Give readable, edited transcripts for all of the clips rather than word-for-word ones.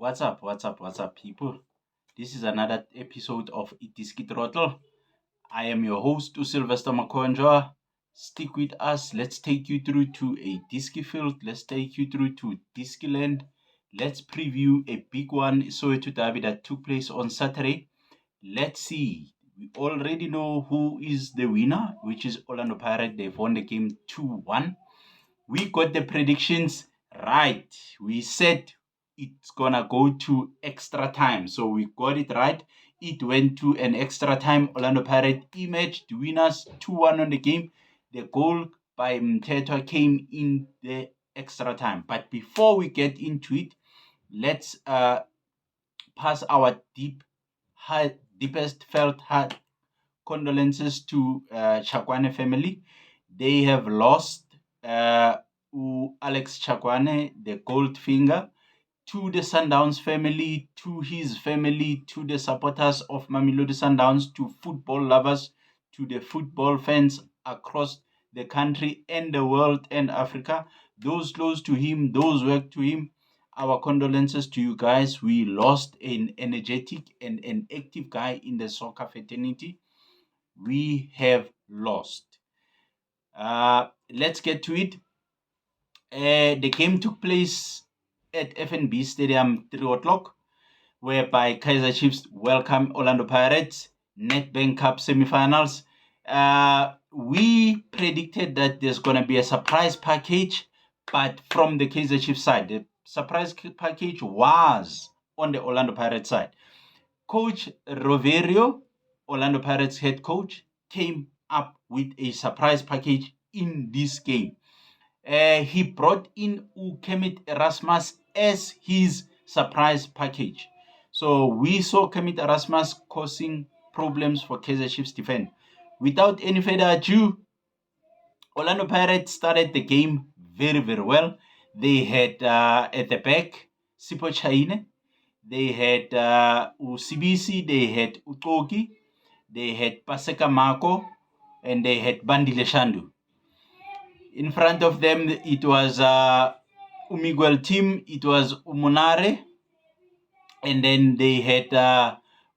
What's up, people? This is another episode of Itiski Throttle. I am your host, Sylvester Makonjoa. Stick with us. Let's take you through to a Disky field. Let's take you through to Disky land. Let's preview a big one, Soweto Derby, that took place on Saturday. Let's see. We already know who is the winner, which is Orlando Pirates. They've won the game 2-1. We got the predictions right. We said it's gonna go to extra time, so we got it right. It went to an extra time. Orlando Pirates emerged winners 2-1 on the game. The goal by Mtetwa came in the extra time. But before we get into it, let's pass our deepest felt heart condolences to Chakwane family. They have lost Alex Chakwane, the Goldfinger, to the Sundowns family, to his family, to the supporters of Mamelodi Sundowns, to football lovers, to the football fans across the country and the world and Africa. Those close to him, those work to him, our condolences to you guys. We lost an energetic and an active guy in the soccer fraternity. We have lost. Let's get to it. The game took place at FNB Stadium 3 o'clock, whereby Kaizer Chiefs welcome Orlando Pirates, Nedbank Cup semifinals. We predicted that there's going to be a surprise package, but from the Kaizer Chiefs side, the surprise package was on the Orlando Pirates side. Coach Roverio, Orlando Pirates head coach, came up with a surprise package in this game. He brought in Kemit Erasmus as his surprise package. So we saw Kemit Erasmus causing problems for Kaizer Chiefs defense. Without any further ado, Orlando Pirates started the game very, very well. They had at the back Sipo Chaine, they had Usibisi, they had Utoki, they had Paseka Mako, and they had Bandile Shandu. In front of them, it was Umiguel team, it was Umunare, and then they had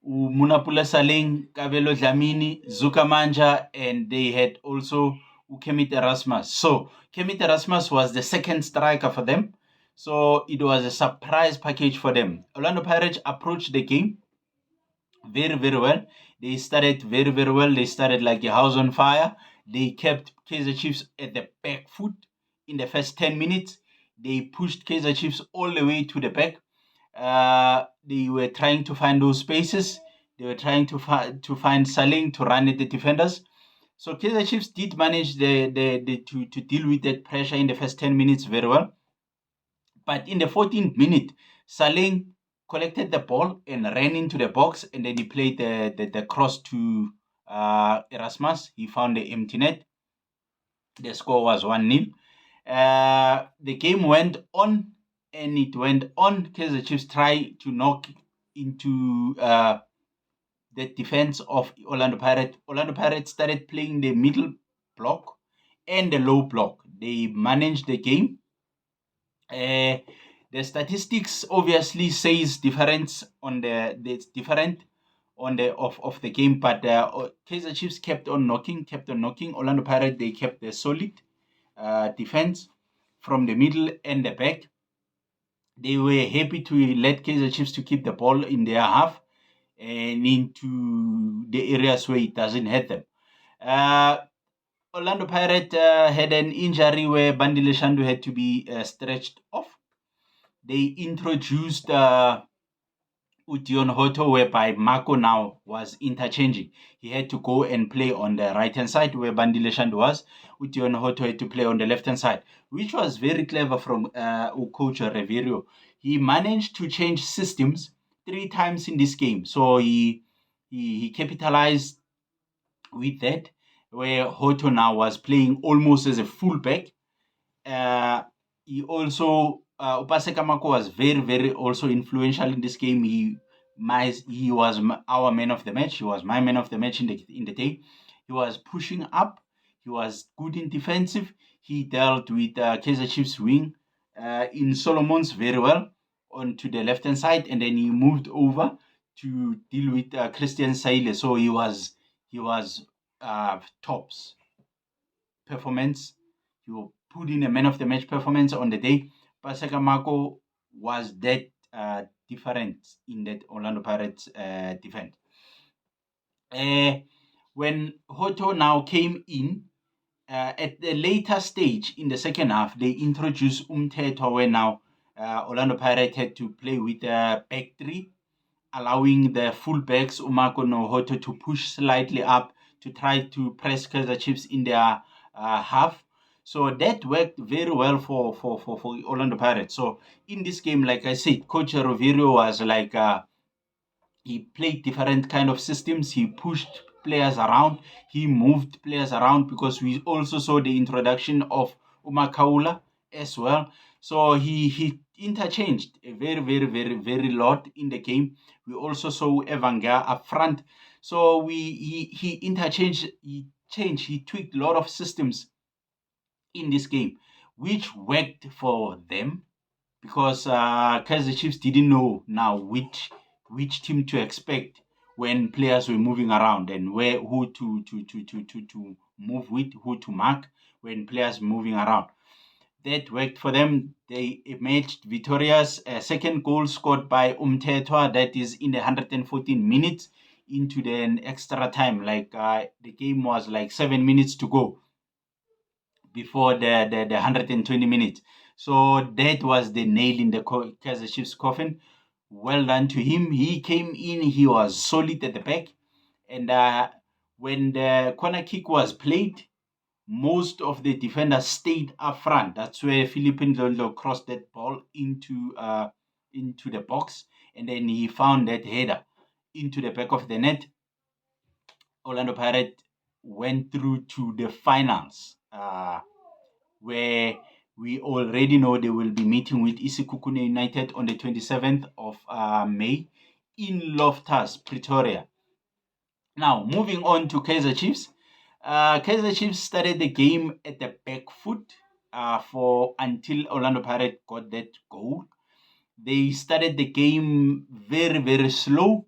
Munapula Saling, Kabelo Dlamini, Zuka Manja, and they had also Kemit Erasmus. So Kemit Erasmus was the second striker for them. So it was a surprise package for them. Orlando Pirates approached the game very, very well. They started very, very well. They started like a house on fire. They kept Kaizer Chiefs at the back foot in the first 10 minutes. They pushed Kaizer Chiefs all the way to the back. They were trying to find those spaces. They were trying to find Saling to run at the defenders. So Kaizer Chiefs did manage to deal with that pressure in the first 10 minutes very well. But in the 14th minute, Saling collected the ball and ran into the box, and then he played the cross to Erasmus. He found the empty net. The score was 1-0. The game went on, and it went on. Kaizer Chiefs tried to knock into the defense of Orlando Pirates. Orlando Pirates started playing the middle block and the low block. They managed the game. The statistics obviously says different on different on the of the game, but Kaizer Chiefs kept on knocking. Orlando Pirates, they kept the solid defense from the middle and the back. They were happy to let Kaizer Chiefs to keep the ball in their half and into the areas where it doesn't hurt them. Orlando Pirates had an injury where Bandile Shandu had to be stretched off. They introduced Udion Hoto, whereby Marco now was interchanging. He had to go and play on the right-hand side where Bandile Shandu was. Udion Hoto had to play on the left-hand side, which was very clever from coach Reverio. He managed to change systems 3 times in this game. So he capitalized with that, where Hoto now was playing almost as a fullback. He also Upaseka Mako was very, very also influential in this game. He was our man of the match. He was my man of the match in the day. He was pushing up. He was good in defensive. He dealt with Kaizer Chiefs wing in Solomons very well. onto the left hand side, and then he moved over to deal with Christian Saile. So he was tops performance. You put in a man of the match performance on the day. Paseka Marco was that different in that Orlando Pirates defense. When Hoto now came in, at the later stage in the second half, they introduced Umthetho, where now Orlando Pirates had to play with a back three, allowing the fullbacks Umako Nohoto to push slightly up to try to press Kaizer Chiefs in their half. So that worked very well for Orlando Pirates. So in this game, like I said, Coach Rovirio was like he played different kind of systems. He pushed players around. He moved players around because we also saw the introduction of Umakaula as well. So he interchanged a very lot in the game. We also saw Evanga up front. So he interchanged, he tweaked a lot of systems in this game, which worked for them because Kaizer Chiefs didn't know now which team to expect when players were moving around, and where who to move with, who to mark when players moving around. That worked for them. They emerged victorious. A second goal scored by Umthetwa, that is in the 114 minutes into the extra time. Like the game was like 7 minutes to go before the 120 minutes. So that was the nail in the Kaizer Chiefs coffin. Well done to him. He came in, he was solid at the back. And when the corner kick was played, most of the defenders stayed up front. That's where Philippine Zondo crossed that ball into the box. And then he found that header into the back of the net. Orlando Pirates went through to the finals. Where we already know they will be meeting with Isikukune United on the 27th of May in Loftus, Pretoria. Now, moving on to Kaizer Chiefs. Kaizer Chiefs started the game at the back foot for until Orlando Pirates got that goal. They started the game very slow.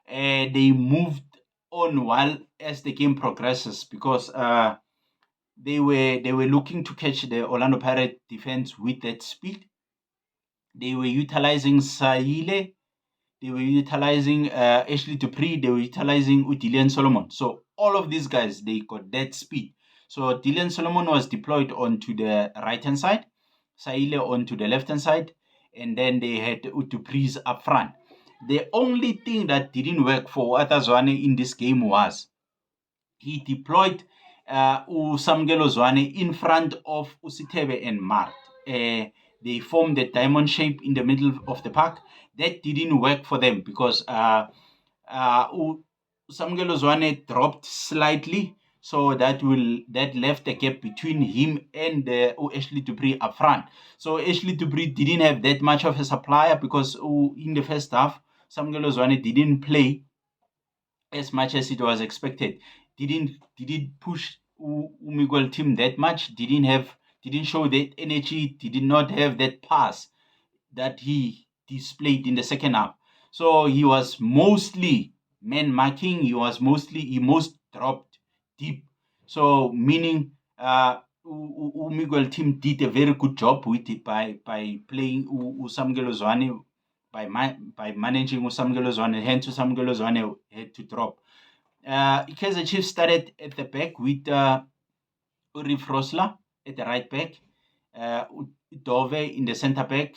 They moved on while as the game progresses because they were looking to catch the Orlando Pirates defense with that speed. They were utilizing Saile. They were utilizing Ashley Dupree. They were utilizing Dillian Solomon. So all of these guys, they got that speed. So Dillian Solomon was deployed onto the right-hand side, Saile onto the left-hand side, and then they had Dupree's up front. The only thing that didn't work for Atazwane in this game was he deployed Usamgelo Zwane in front of Usitebe and Mart. They formed a diamond shape in the middle of the park. That didn't work for them because Usamgelo Zwane dropped slightly, so that left a gap between him and Ashley Dupree up front. So Ashley Dupree didn't have that much of a supplier because in the first half, Samgelo Zwane didn't play as much as it was expected. Didn't push Miguel team that much. Didn't show that energy. Did not have that pass that he displayed in the second half. So he was mostly man marking. He most dropped deep. So meaning Miguel team did a very good job with it by playing Usamgelo Zwane, by managing Usamgelo Zwane. Hence Usamgelo Zwane had to drop. Kaizer Chiefs started at the back with Uri Frosla at the right back, Dove in the centre back,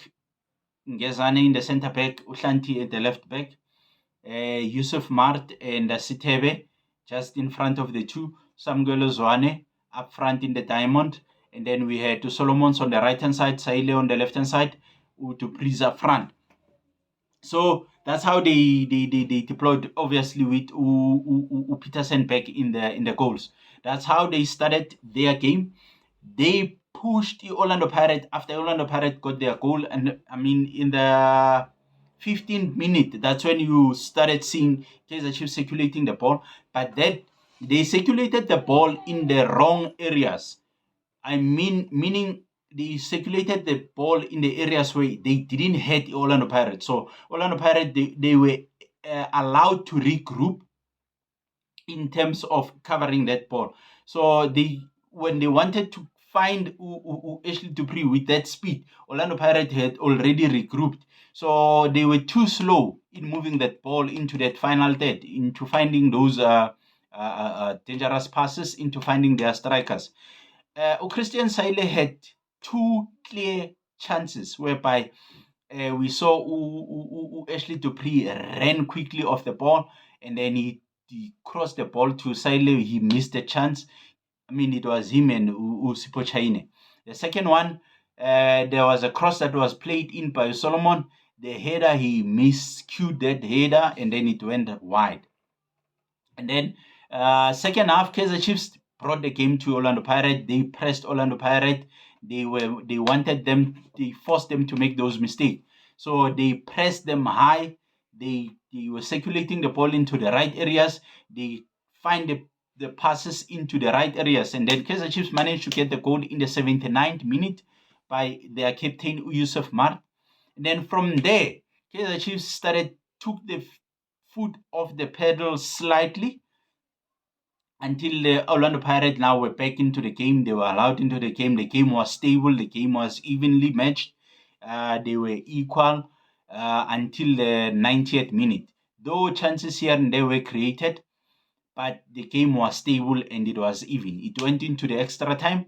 Ngezane in the centre back, Ushanti at the left back, Yusuf Mart and Sitebe just in front of the two, Samgelo Zwane up front in the diamond, and then we had two Solomons on the right hand side, Saile on the left hand side, Utupriz up front. So that's how they deployed, obviously with Peterson back in the goals. That's how they started their game. They pushed the Orlando Pirates after Orlando Pirates got their goal, and I mean in the 15th minute, that's when you started seeing Kaizer Chiefs circulating the ball, but that they circulated the ball in the wrong areas. I mean, meaning they circulated the ball in the areas where they didn't hit Orlando Pirates. So Orlando Pirates, they were allowed to regroup in terms of covering that ball. So when they wanted to find Ashley Dupree with that speed, Orlando Pirates had already regrouped. So they were too slow in moving that ball into that final third, into finding those dangerous passes, into finding their strikers. Christian Saile had two clear chances whereby we saw Ashley Dupree ran quickly off the ball, and then he crossed the ball to Saile. He missed the chance. I mean, it was him and Usipo Chaine. The second one, there was a cross that was played in by Solomon. The header, he miscued that header, and then it went wide. And then second half, Kaizer Chiefs brought the game to Orlando Pirates. They pressed Orlando Pirates. They forced them to make those mistakes. So they pressed them high. They were circulating the ball into the right areas. They find the passes into the right areas. And then Kaizer Chiefs managed to get the goal in the 79th minute by their captain Yusuf Mart. And then from there, Kaizer Chiefs took the foot off the pedal slightly until the Orlando Pirates now were back into the game. They were allowed into the game. The game was stable. The game was evenly matched. They were equal until the 90th minute. Though chances here and there were created, but the game was stable and it was even. It went into the extra time.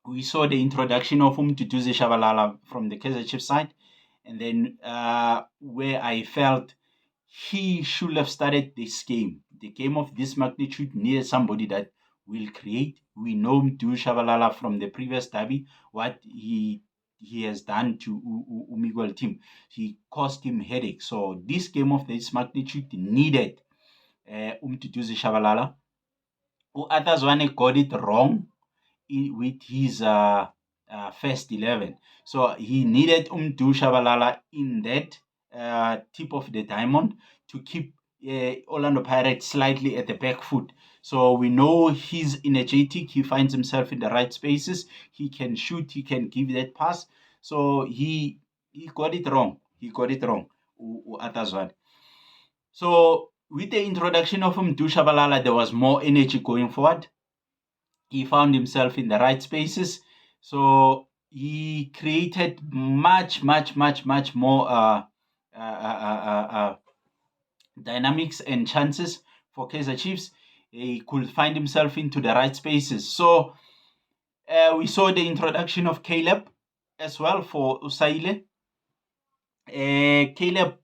We saw the introduction of Mtutuze Shabalala from the Kaizer Chiefs side. And then where I felt he should have started this game. The game of this magnitude near somebody that will create. We know Mtu Shabalala from the previous derby, what he has done to Miguel team. He caused him headache. So this game of this magnitude needed Mtutuze Shabalala. Others one got it wrong with his first 11. So he needed Umdu Shabalala in that tip of the diamond to keep Orlando Pirates slightly at the back foot. So we know he's energetic. He finds himself in the right spaces. He can shoot. He can give that pass. So he got it wrong. He got it wrong. Atazwan. So with the introduction of Umdu Shabalala, there was more energy going forward. He found himself in the right spaces. So he created much more dynamics and chances for Kaizer Chiefs. He could find himself into the right spaces. So we saw the introduction of Caleb as well for Usaile. Caleb,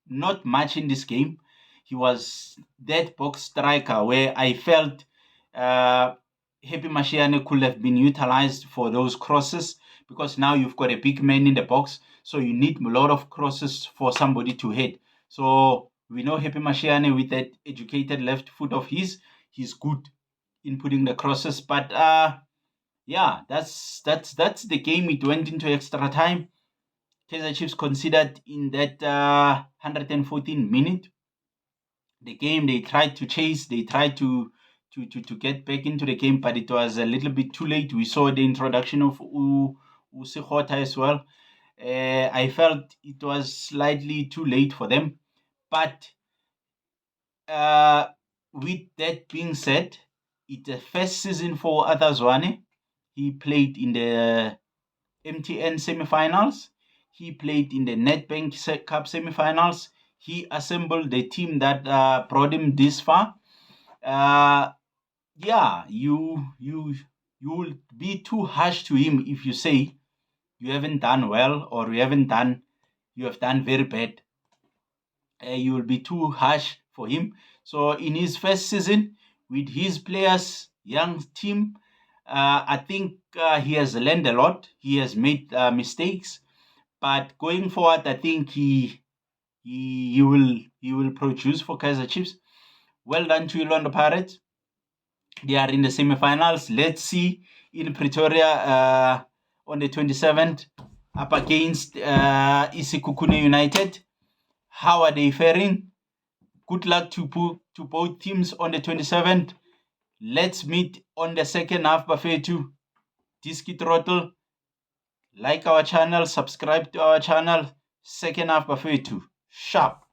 not much in this game. He was that box striker where I felt Happy Mashiane could have been utilized for those crosses, because now you've got a big man in the box, so you need a lot of crosses for somebody to hit. So we know Happy Mashiane with that educated left foot of his, he's good in putting the crosses. But yeah, that's the game. It went into extra time. Kaizer Chiefs considered in that 114 minute. The game, they tried to chase, they tried to get back into the game, but it was a little bit too late. We saw the introduction of Usikhota as well. I felt it was slightly too late for them. But with that being said, it's the first season for Atazwane. He played in the MTN semifinals. He played in the Nedbank Cup semifinals. He assembled the team that brought him this far. Yeah, you will be too harsh to him if you say you haven't done well, or you have done very bad. You will be too harsh for him. So in his first season with his players, young team, I think he has learned a lot. He has made mistakes, but going forward, I think he will produce for Kaizer Chiefs. Well done to Orlando Pirates. They are in the semi-finals. Let's see in Pretoria on the 27th up against Isikukune United. How are they faring? Good luck to both teams on the 27th. Let's meet on the second half buffet too. Diski Throttle. Like our channel, subscribe to our channel. Second half Bafetu. Sharp.